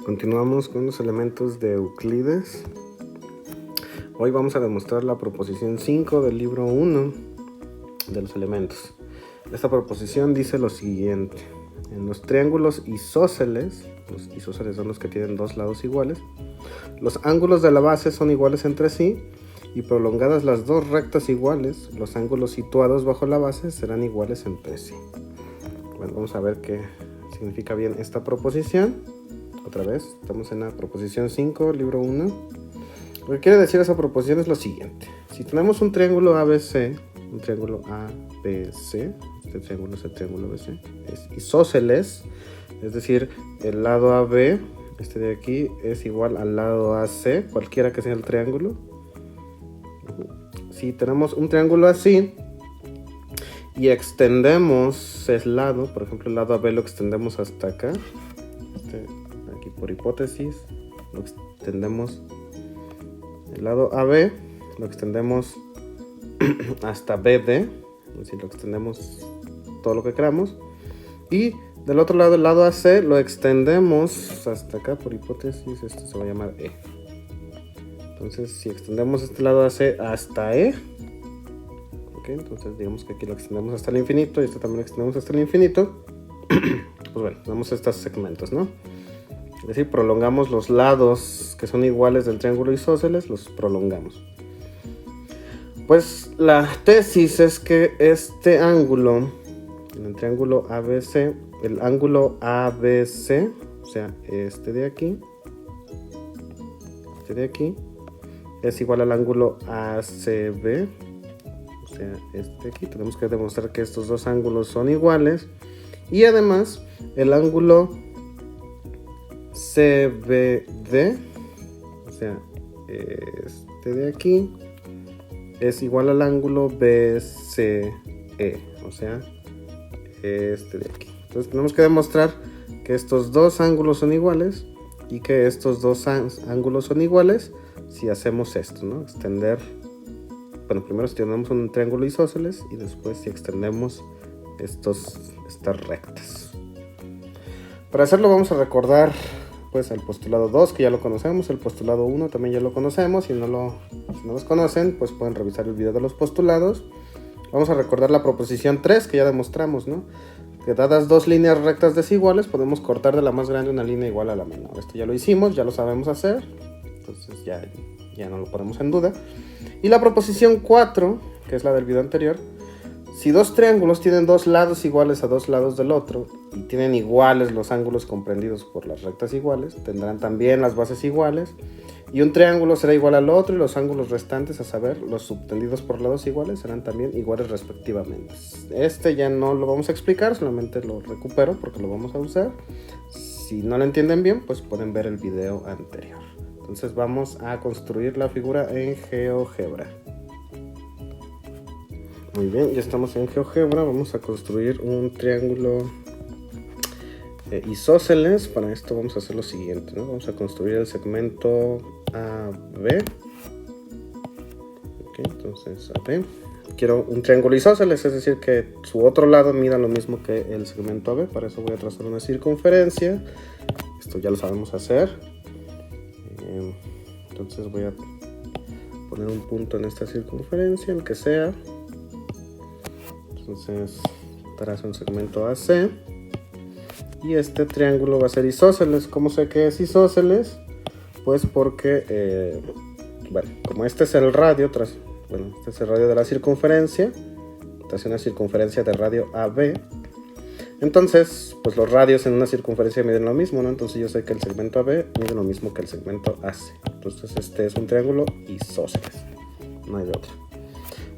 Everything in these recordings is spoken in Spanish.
Continuamos con los elementos de Euclides. Hoy vamos a demostrar la proposición 5 del libro 1 de los elementos. Esta proposición dice lo siguiente: en los triángulos isósceles, los isósceles son los que tienen dos lados iguales, los ángulos de la base son iguales entre sí y prolongadas las dos rectas iguales, los ángulos situados bajo la base serán iguales entre sí. Bueno, vamos a ver qué significa bien esta proposición. Otra vez, estamos en la proposición 5, libro 1. Lo que quiere decir esa proposición es lo siguiente: si tenemos un triángulo ABC, este triángulo es el triángulo ABC, es isósceles, es decir, el lado AB, este de aquí, es igual al lado AC, cualquiera que sea el triángulo. Si tenemos un triángulo así y extendemos el lado, por ejemplo el lado AB lo extendemos hasta acá, aquí por hipótesis, lo extendemos, el lado AB lo extendemos hasta BD, es decir, lo extendemos todo lo que queramos, y del otro lado, el lado AC, lo extendemos hasta acá por hipótesis, esto se va a llamar E. Entonces, si extendemos este lado AC hasta E, okay, entonces digamos que aquí lo extendemos hasta el infinito y este también lo extendemos hasta el infinito, pues bueno, tenemos estos segmentos, ¿no? Es decir, prolongamos los lados que son iguales del triángulo isósceles, los prolongamos. Pues la tesis es que este ángulo, en el triángulo ABC, el ángulo ABC, o sea, este de aquí, es igual al ángulo ACB, o sea, este de aquí. Tenemos que demostrar que estos dos ángulos son iguales. Y además, el ángulo CBD, o sea, este de aquí, es igual al ángulo BCE, o sea, este de aquí. Entonces tenemos que demostrar que estos dos ángulos son iguales y que estos dos ángulos son iguales si hacemos esto, ¿no? Extender, bueno, primero si tenemos un triángulo isósceles y después si extendemos estas rectas. Para hacerlo vamos a recordar pues el postulado 2, que ya lo conocemos, el postulado 1 también ya lo conocemos. Si no los conocen, pues pueden revisar el video de los postulados. Vamos a recordar la proposición 3 que ya demostramos, ¿no? Que dadas dos líneas rectas desiguales podemos cortar de la más grande una línea igual a la menor. Esto ya lo hicimos, ya lo sabemos hacer, entonces ya no lo ponemos en duda. Y la proposición 4, que es la del video anterior: si dos triángulos tienen dos lados iguales a dos lados del otro y tienen iguales los ángulos comprendidos por las rectas iguales, tendrán también las bases iguales, y un triángulo será igual al otro y los ángulos restantes, a saber, los subtendidos por lados iguales, serán también iguales respectivamente. Este ya no lo vamos a explicar, solamente lo recupero porque lo vamos a usar. Si no lo entienden bien, pues pueden ver el video anterior. Entonces vamos a construir la figura en GeoGebra. Muy bien, ya estamos en GeoGebra. Vamos a construir un triángulo isósceles. Para esto vamos a hacer lo siguiente, ¿no? Vamos a construir el segmento AB. Ok, entonces AB. Quiero un triángulo isósceles, es decir, que su otro lado mida lo mismo que el segmento AB. Para eso voy a trazar una circunferencia. Esto ya lo sabemos hacer. Entonces voy a poner un punto en esta circunferencia, el que sea. Entonces trazo un segmento AC y este triángulo va a ser isósceles. ¿Cómo sé que es isósceles? Pues porque, bueno, como este es el radio, este es el radio de la circunferencia, trazo una circunferencia de radio AB. Entonces, pues los radios en una circunferencia miden lo mismo, ¿no? Entonces yo sé que el segmento AB mide lo mismo que el segmento AC. Entonces este es un triángulo isósceles, no hay de otro.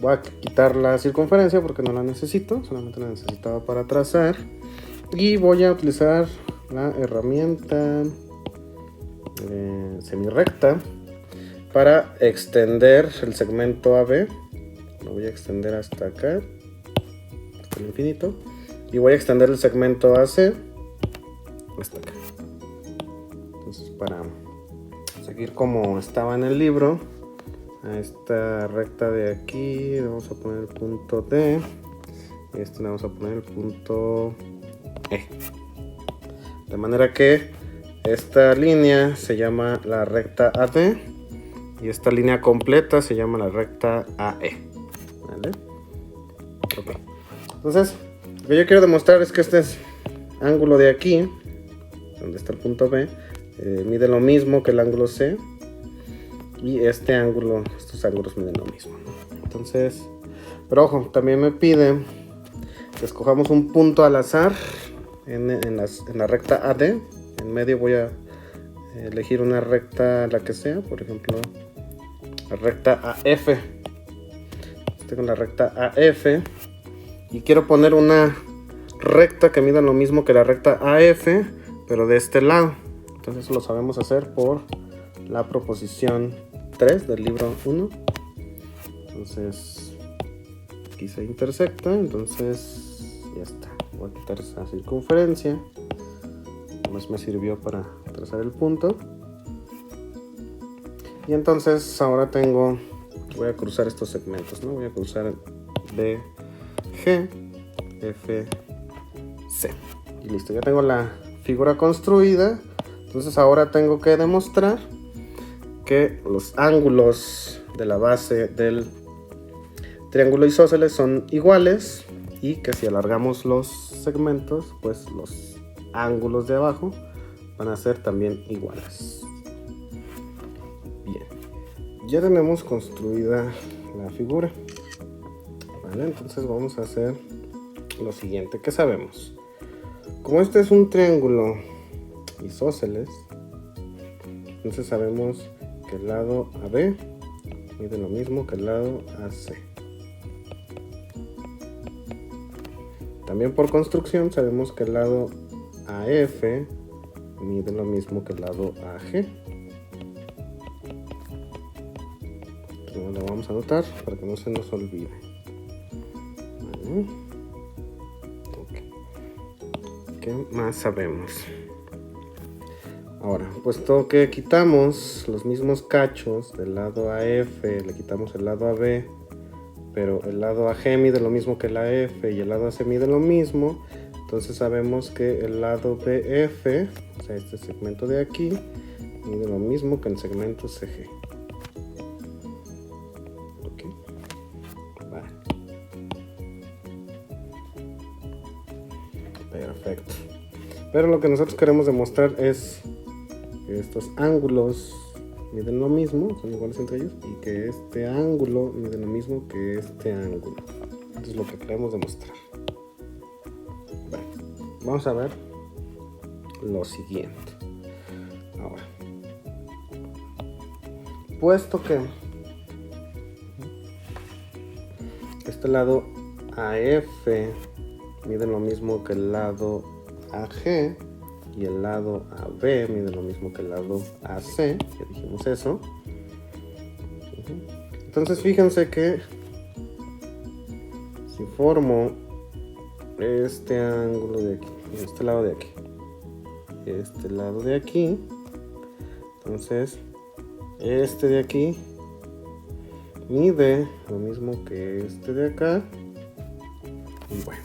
Voy a quitar la circunferencia porque no la necesito, solamente la necesitaba para trazar. Y voy a utilizar la herramienta semirecta para extender el segmento AB. Lo voy a extender hasta acá, hasta el infinito. Y voy a extender el segmento AC hasta acá. Entonces, para seguir como estaba en el libro, a esta recta de aquí le vamos a poner el punto D y a este le vamos a poner el punto E, de manera que esta línea se llama la recta AD y esta línea completa se llama la recta AE. ¿Vale? Okay. Entonces, lo que yo quiero demostrar es que este ángulo de aquí, donde está el punto B, mide lo mismo que el ángulo C, y este ángulo, estos ángulos miden lo mismo, ¿no? Entonces, pero ojo, también me pide que escojamos un punto al azar en la recta AD. En medio voy a elegir una recta, la que sea, por ejemplo, la recta AF. Tengo la recta AF y quiero poner una recta que mida lo mismo que la recta AF, pero de este lado. Entonces lo sabemos hacer por la proposición 3 del libro 1. Entonces aquí se intersecta, entonces ya está. Voy a quitar esa circunferencia. Más me sirvió para trazar el punto. Y entonces ahora voy a cruzar estos segmentos, ¿no? Voy a cruzar B, G, F, C. Y listo, ya tengo la figura construida. Entonces ahora tengo que demostrar que los ángulos de la base del triángulo isósceles son iguales y que si alargamos los segmentos, pues los ángulos de abajo van a ser también iguales. Bien, ya tenemos construida la figura. Vale, entonces vamos a hacer lo siguiente. ¿Qué sabemos? Como este es un triángulo isósceles, entonces sabemos que el lado AB mide lo mismo que el lado AC. También por construcción sabemos que el lado AF mide lo mismo que el lado AG. Entonces lo vamos a anotar para que no se nos olvide. Vale. Okay. ¿Qué más sabemos? Ahora, puesto que quitamos los mismos cachos del lado AF, le quitamos el lado AB, pero el lado AG mide lo mismo que el AF y el lado AC mide lo mismo, entonces sabemos que el lado BF, o sea, este segmento de aquí, mide lo mismo que el segmento CG. Ok. Vale. Perfecto. Pero lo que nosotros queremos demostrar es que estos ángulos miden lo mismo, son iguales entre ellos, y que este ángulo mide lo mismo que este ángulo. Eso es lo que queremos demostrar. Bueno, vamos a ver lo siguiente. Ahora, puesto que este lado AF mide lo mismo que el lado AG y el lado AB mide lo mismo que el lado AC, ya dijimos eso. Entonces fíjense que si formo este ángulo de aquí, este lado de aquí, este lado de aquí, entonces este de aquí mide lo mismo que este de acá, y bueno,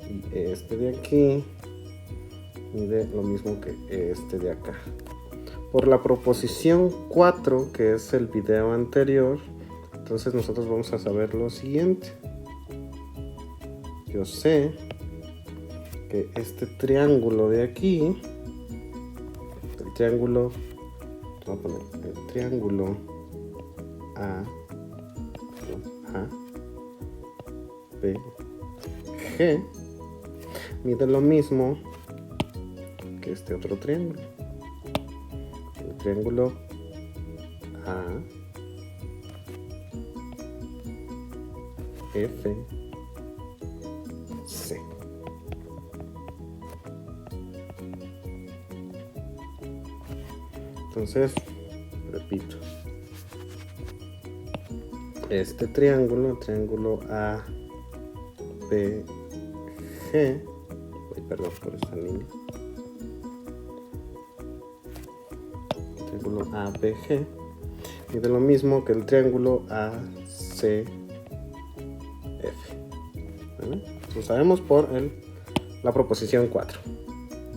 y este de aquí mide lo mismo que este de acá. Por la proposición 4, que es el video anterior, entonces nosotros vamos a saber lo siguiente. Yo sé que este triángulo de aquí, el triángulo, voy a poner el triángulo B, G, mide lo mismo que este otro triángulo, el triángulo A, F, C. Entonces, repito, este triángulo, el triángulo A, B, G, perdón por esta línea, el triángulo ABG mide lo mismo que el triángulo ACF. ¿Vale? Lo sabemos por la proposición 4.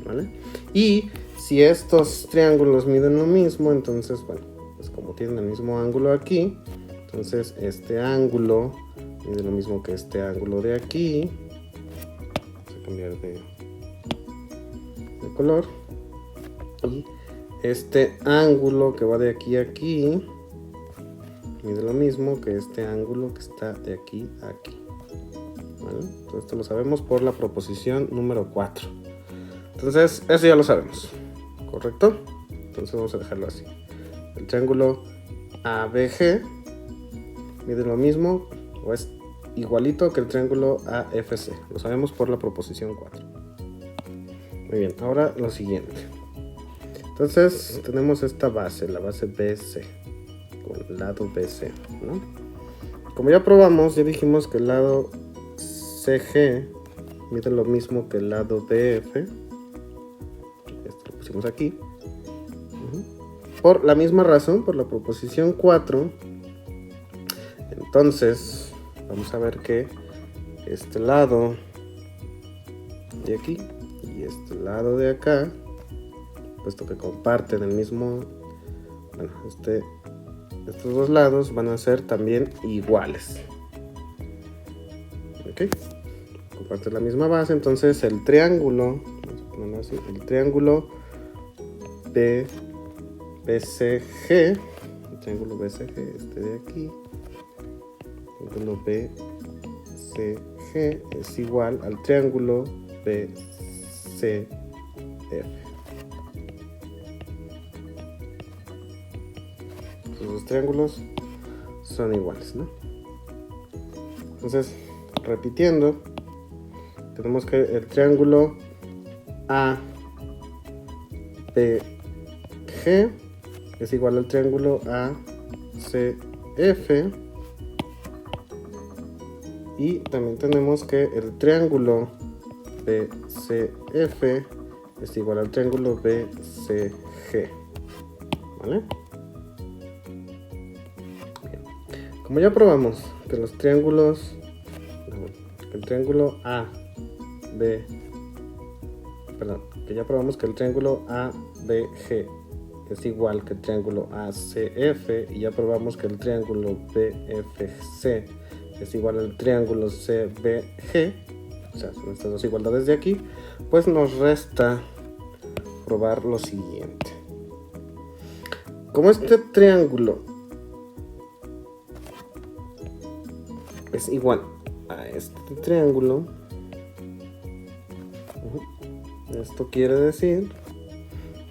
¿Vale? Y si estos triángulos miden lo mismo, entonces, bueno, pues como tienen el mismo ángulo aquí, entonces este ángulo mide lo mismo que este ángulo de aquí. Vamos a cambiar de color. Y este ángulo que va de aquí a aquí mide lo mismo que este ángulo que está de aquí a aquí. ¿Vale? Todo esto lo sabemos por la proposición número 4. Entonces, eso ya lo sabemos, ¿correcto? Entonces vamos a dejarlo así. El triángulo ABG mide lo mismo o es igualito que el triángulo AFC. Lo sabemos por la proposición 4. Muy bien, ahora lo siguiente. Entonces tenemos esta base, la base BC, con el lado BC, ¿no? Como ya probamos, ya dijimos que el lado CG mide lo mismo que el lado DF. Esto lo pusimos aquí. Por la misma razón, por la proposición 4. Entonces, vamos a ver que este lado de aquí y este lado de acá, puesto que comparten el mismo, bueno, estos dos lados van a ser también iguales. Ok, comparten la misma base, entonces el triángulo, vamos a ponerlo así, el triángulo BCG, el triángulo BCG, este de aquí, el triángulo BCG es igual al triángulo BCF. Los triángulos son iguales, ¿no? Entonces, repitiendo, tenemos que el triángulo ABG es igual al triángulo ACF, y también tenemos que el triángulo BCF es igual al triángulo BCG, ¿vale? Como ya probamos que los triángulos, el triángulo que ya probamos que el triángulo ABG es igual que el triángulo ACF, y ya probamos que el triángulo BFC es igual al triángulo CBG, o sea, son estas dos igualdades de aquí, pues nos resta probar lo siguiente. Como este triángulo es igual a este triángulo, esto quiere decir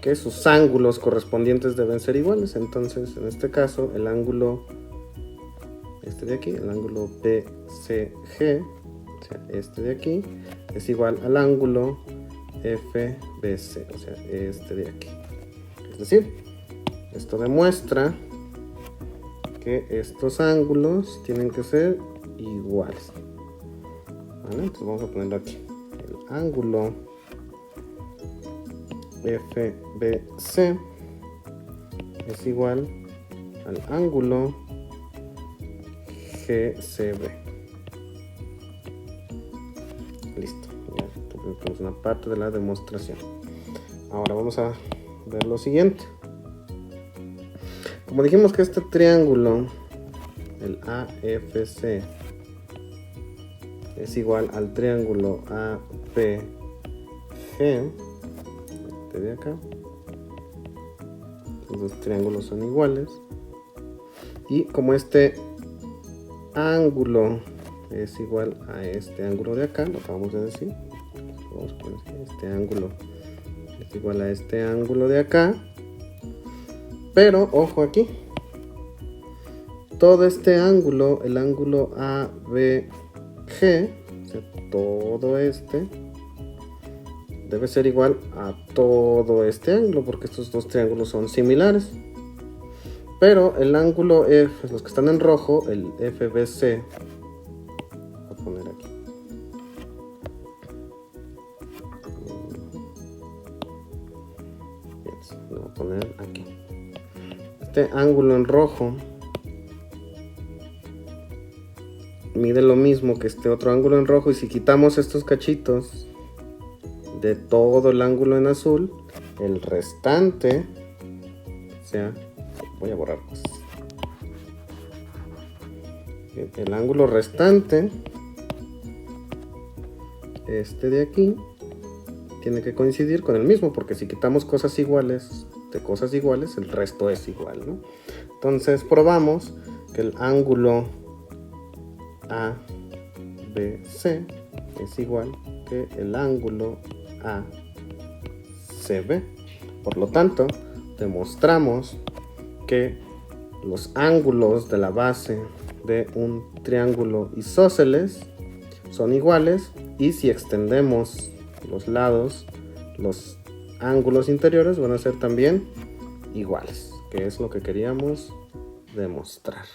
que sus ángulos correspondientes deben ser iguales. Entonces, en este caso, el ángulo este de aquí, el ángulo BCG, o sea, este de aquí, es igual al ángulo FBC, o sea, este de aquí. Es decir, esto demuestra que estos ángulos tienen que ser iguales. ¿Vale? Entonces vamos a ponerlo aquí. El ángulo FBC es igual al ángulo GCB. Listo. Ya tenemos una parte de la demostración. Ahora vamos a ver lo siguiente. Como dijimos que este triángulo, el AFC, es igual al triángulo APG, este de acá, los dos triángulos son iguales, y como este ángulo es igual a este ángulo de acá, lo acabamos de decir, vamos a poner este ángulo es igual a este ángulo de acá, pero ojo aquí, todo este ángulo, el ángulo ABG, o sea, todo este debe ser igual a todo este ángulo, porque estos dos triángulos son similares. Pero el ángulo F, los que están en rojo, el FBC, voy a poner aquí. Lo voy a poner aquí. Este ángulo en rojo mide lo mismo que este otro ángulo en rojo, y si quitamos estos cachitos de todo el ángulo en azul, el restante, o sea, voy a borrar cosas. El ángulo restante, este de aquí, tiene que coincidir con el mismo, porque si quitamos cosas iguales de cosas iguales, el resto es igual, ¿no? Entonces probamos que el ángulo ABC es igual que el ángulo ACB. Por lo tanto, demostramos que los ángulos de la base de un triángulo isósceles son iguales, y si extendemos los lados, los ángulos interiores van a ser también iguales, que es lo que queríamos demostrar.